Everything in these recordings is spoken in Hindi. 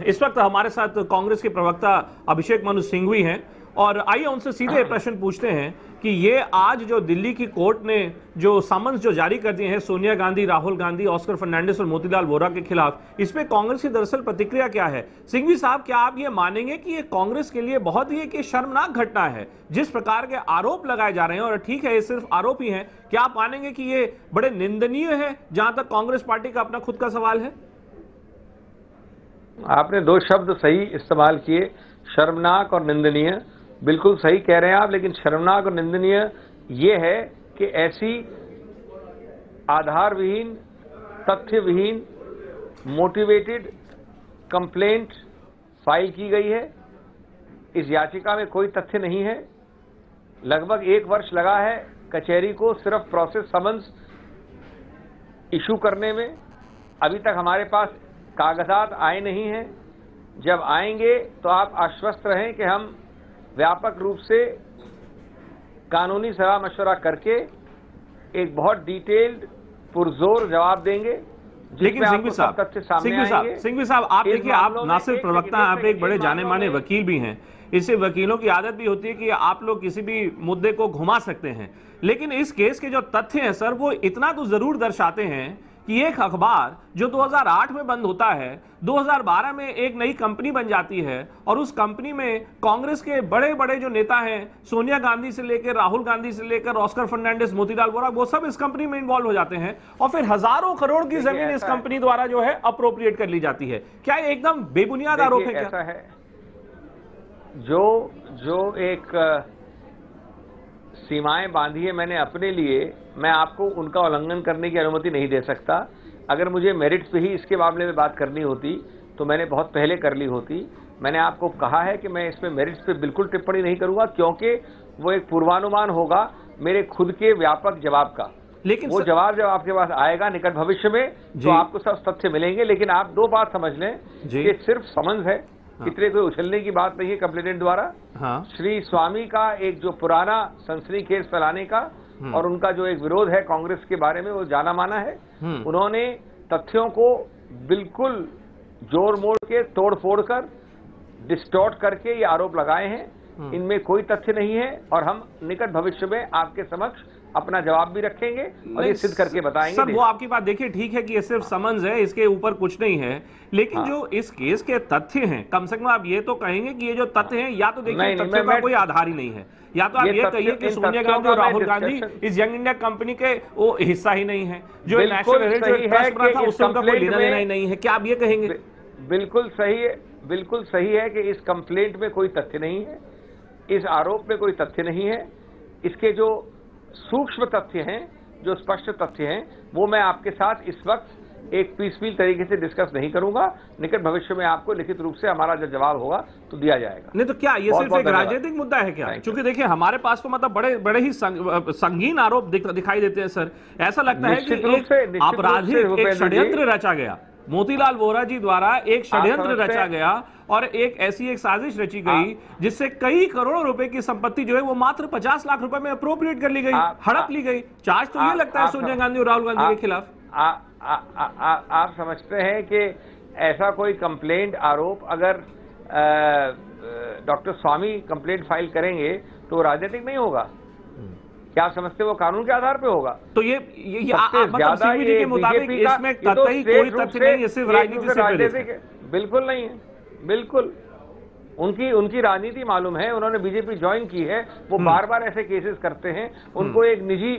इस वक्त हमारे साथ कांग्रेस के प्रवक्ता अभिषेक मनु सिंघवी हैं और आइए उनसे सीधे प्रश्न पूछते हैं कि ये आज जो दिल्ली की कोर्ट ने जो समन्स जो जारी कर दिए हैं सोनिया गांधी, राहुल गांधी, ऑस्कर फर्नांडिस और मोतीलाल वोरा के खिलाफ, इसमें कांग्रेस की दरअसल प्रतिक्रिया क्या है? सिंघवी साहब, क्या आप ये मानेंगे कि ये कांग्रेस के लिए बहुत ही एक शर्मनाक घटना है? जिस प्रकार के आरोप लगाए जा रहे हैं, और ठीक है ये सिर्फ आरोप ही हैं, क्या आप मानेंगे कि ये बड़े निंदनीय है जहां तक कांग्रेस पार्टी का अपना खुद का सवाल है? आपने दो शब्द सही इस्तेमाल किए, शर्मनाक और निंदनीय। बिल्कुल सही कह रहे हैं आप, लेकिन शर्मनाक और निंदनीय ये है कि ऐसी आधार विहीन, तथ्य विहीन, मोटिवेटेड कंप्लेंट फाइल की गई है। इस याचिका में कोई तथ्य नहीं है। लगभग 1 वर्ष लगा है कचहरी को सिर्फ प्रोसेस समन्स इशू करने में। अभी तक हमारे पास कागजात आए नहीं हैं। जब आएंगे तो आप आश्वस्त रहें कि हम व्यापक रूप से कानूनी सलाह मशवरा करके एक बहुत डिटेल्ड पुरजोर जवाब देंगे। लेकिन सिंघवी साहब आप देखिए, आप ना सिर्फ प्रवक्ता हैं, आप एक बड़े जाने माने वकील भी हैं। इससे वकीलों की आदत भी होती है कि आप लोग किसी भी मुद्दे को घुमा सकते हैं, लेकिन इस केस के जो तथ्य हैं सर, वो इतना तो जरूर दर्शाते हैं कि एक अखबार जो 2008 में बंद होता है, 2012 में एक नई कंपनी बन जाती है और उस कंपनी में कांग्रेस के बड़े बड़े जो नेता हैं, सोनिया गांधी से लेकर राहुल गांधी से लेकर ऑस्कर फर्नांडिस, मोतीलाल वोरा, वो सब इस कंपनी में इन्वॉल्व हो जाते हैं और फिर हजारों करोड़ की जमीन इस कंपनी द्वारा जो है अप्रोप्रिएट कर ली जाती है। क्या ये एकदम बेबुनियाद आरोप है? क्या ऐसा है? जो एक सीमाएं बांधी है मैंने अपने लिए, मैं आपको उनका उल्लंघन करने की अनुमति नहीं दे सकता। अगर मुझे मेरिट्स पे ही इसके मामले में बात करनी होती तो मैंने बहुत पहले कर ली होती। मैंने आपको कहा है कि मैं इसमें मेरिट्स पे बिल्कुल टिप्पणी नहीं करूंगा, क्योंकि वो एक पूर्वानुमान होगा मेरे खुद के व्यापक जवाब का। लेकिन वो जवाब जब आपके पास आएगा निकट भविष्य में तो आपको सब तथ्य मिलेंगे। लेकिन आप दो बात समझ लें कि सिर्फ समन्स है, इतने कोई उछलने की बात नहीं है कंप्लेनेंट द्वारा। श्री स्वामी का एक जो पुराना सनसनीखेज फैलाने का और उनका जो एक विरोध है कांग्रेस के बारे में, वो जाना माना है। उन्होंने तथ्यों को बिल्कुल जोर मोड़ के, तोड़ फोड़ कर, डिस्टॉर्ट करके ये आरोप लगाए हैं। इनमें कोई तथ्य नहीं है और हम निकट भविष्य में आपके समक्ष अपना जवाब भी रखेंगे और ये सिद्ध करके बताएंगे। सर, वो आपकी बात देखिए, ठीक है कि ये सिर्फ समन्स है, इसके ऊपर कुछ नहीं है, लेकिन जो इस केस के तथ्य हैं, कम से कम आप ये तो कहेंगे कि ये जो तथ्य हैं, या तो देखिए तथ्यों का कोई आधार ही नहीं है, या तो आप ये कहिए कि सोनिया गांधी और राहुल गांधी इस यंग इंडिया कंपनी के वो हिस्सा ही नहीं है, जो नेशनल हेरिटेज ट्रस्ट बना था उससे उनका कोई लेना देना ही नहीं है। क्या आप ये कहेंगे? बिल्कुल सही है, बिल्कुल सही है कि इस कंप्लेंट में कोई तथ्य नहीं है, इस आरोप में कोई तथ्य नहीं है। इसके जो सूक्ष्म तथ्य हैं, जो स्पष्ट तथ्य हैं, वो मैं आपके साथ इस वक्त एक पीसफुल तरीके से डिस्कस नहीं करूंगा। निकट भविष्य में आपको लिखित रूप से हमारा जो जवाब होगा तो दिया जाएगा। नहीं तो क्या ये सिर्फ एक राजनीतिक मुद्दा है क्या? क्योंकि देखिए हमारे पास तो मतलब बड़े ही संगीन आरोप दिखाई देते हैं सर। ऐसा लगता है कि आपराधिक एक षड्यंत्र रचा गया, मोतीलाल वोरा जी द्वारा एक षड्यंत्र रचा गया और एक ऐसी एक साजिश रची गई जिससे कई करोड़ों रुपए की संपत्ति जो है वो मात्र 50 लाख रुपए में अप्रोप्रिएट कर ली गई, हड़प ली गई। चार्ज तो ये लगता है सोनिया गांधी और राहुल गांधी के खिलाफ। आप समझते हैं कि ऐसा कोई कंप्लेंट आरोप अगर डॉक्टर स्वामी कंप्लेंट फाइल करेंगे तो राजनीतिक नहीं होगा? क्या आप समझते वो कानून के आधार पे होगा? तो ये मतलब सीबीडी के मुताबिक इसमें कतई कोई तथ्य नहीं है, सिर्फ राजनीति से प्रेरित है। बिल्कुल नहीं है, बिल्कुल। उनकी राजनीति मालूम है, उन्होंने बीजेपी ज्वाइन की है, वो बार बार ऐसे केसेस करते हैं। उनको एक निजी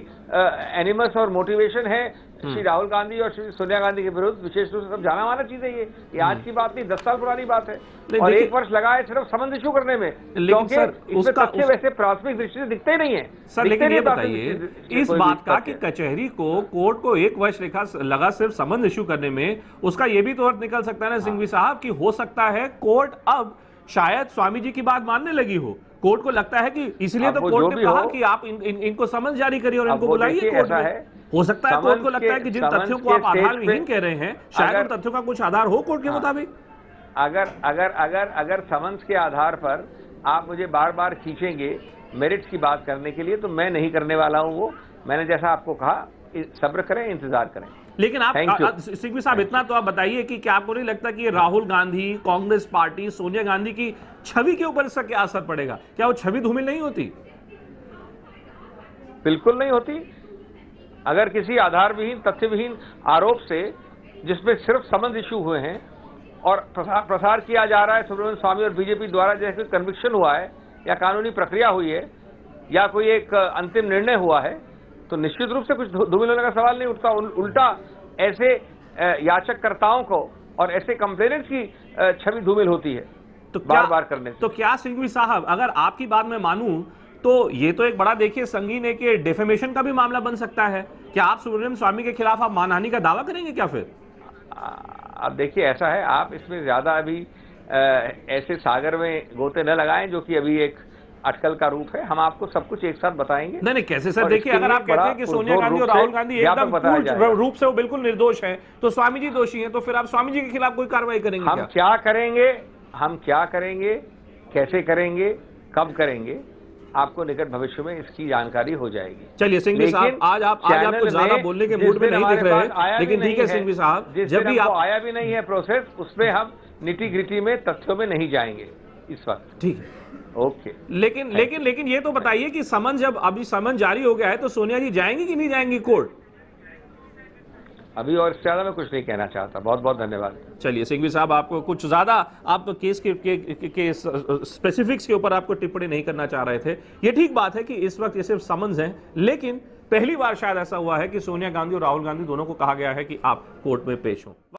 एनिमस और मोटिवेशन है श्री राहुल गांधी और श्री सोनिया गांधी के विरुद्ध। विशेष रूप से सब जाना माना चीज है ये आज की बात नहीं, 10 साल पुरानी बात है और 1 वर्ष लगा है सिर्फ समन्स इशू करने में, क्योंकि इसमें तथ्य वैसे प्राथमिक दृष्टि से दिखते ही नहीं है। सर, लेकिन ये बताइए इस बात का कि कचहरी को, कोर्ट को 1 वर्ष लगा सिर्फ समन्स इशू करने में, उसका ये भी तो अर्थ निकल सकता है ना सिंघवी साहब कि हो सकता है कोर्ट अब शायद स्वामी जी की बात मानने लगी हो। कोर्ट को लगता है कि इसलिए तो कोर्ट ने कहा कि आप इनको समन्स जारी करिए और इनको बुलाइए कोर्ट में। हो सकता है कोर्ट को लगता है कि जिन तथ्यों को आप आधार विहीन कह रहे हैं, शायद उन तथ्यों का कुछ आधार हो कोर्ट के मुताबिक। अगर समन्स के आधार पर आप मुझे बार बार खींचेंगे मेरिट्स की बात करने के लिए, तो मैं नहीं करने वाला हूं वो। मैंने जैसा आपको कहा सब्र करें, इंतजार करें। लेकिन आप सिंघवी साहब इतना तो आप बताइए कि क्या आपको नहीं लगता कि राहुल गांधी, कांग्रेस पार्टी, सोनिया गांधी की छवि के ऊपर इसका क्या असर पड़ेगा? क्या वो छवि धूमिल नहीं होती? बिल्कुल नहीं होती। अगर किसी आधारविहीन, तथ्यविहीन आरोप से, जिसमें सिर्फ समन इश्यू हुए हैं और प्रसार किया जा रहा है सुब्रमण्यम स्वामी और बीजेपी द्वारा, जैसे कन्विक्शन हुआ है या कानूनी प्रक्रिया हुई है या कोई एक अंतिम निर्णय हुआ है, तो निश्चित रूप से कुछ धूमिल होने का सवाल नहीं उठता। उल्टा ऐसे याचककर्ताओं को और ऐसे कंप्लेनेंट्स की छवि धूमिल होती है तो बार बार करने से। तो क्या सिंघवी साहब, अगर आपकी बात मैं मानूं तो ये तो एक बड़ा, देखिए, संगीन एक डेफेमेशन का भी मामला बन सकता है। क्या आप सुब्रमण्यम स्वामी के खिलाफ आप मानहानि का दावा करेंगे क्या फिर? अब देखिए, ऐसा है, आप इसमें ज्यादा अभी ऐसे सागर में गोते न लगाएं जो कि अभी एक अटकल का रूप है। हम आपको सब कुछ एक साथ बताएंगे। नहीं कैसे सर? देखिए, अगर आप कहते हैं कि सोनिया गांधी और राहुल गांधी एकदम पूर्ण रूप से वो बिल्कुल निर्दोष हैं, तो स्वामी जी दोषी हैं, तो फिर आप स्वामी जी के खिलाफ कोई कार्रवाई करेंगे? हम क्या करेंगे, कैसे करेंगे, कब करेंगे, आपको निकट भविष्य में इसकी जानकारी हो जाएगी। चलिए सिंघवी साहब, आज आपको ज्यादा बोलने के मूड में नहीं दिख रहे हैं, लेकिन ठीक है सिंघवी साहब, जब भी आप आया भी नहीं है प्रोसेस, उसमें हम निटी ग्रिटी में, तथ्यों में नहीं जाएंगे इस वक्त। ठीक है, ओके। लेकिन ये तो बताइए कि समन, जब अभी समन जारी हो गया है, तो सोनिया जी जाएंगी कि नहीं जाएंगी कोर्ट? अभी और इससे ज्यादा मैं कुछ नहीं कहना चाहता। बहुत बहुत धन्यवाद। चलिए सिंघवी साहब, आपको कुछ ज्यादा आप केस के स्पेसिफिक्स के ऊपर आपको टिप्पणी नहीं करना चाह रहे थे। ये ठीक बात है कि इस वक्त ये सिर्फ समन्स हैं, लेकिन पहली बार शायद ऐसा हुआ है कि सोनिया गांधी और राहुल गांधी दोनों को कहा गया है कि आप कोर्ट में पेश हों।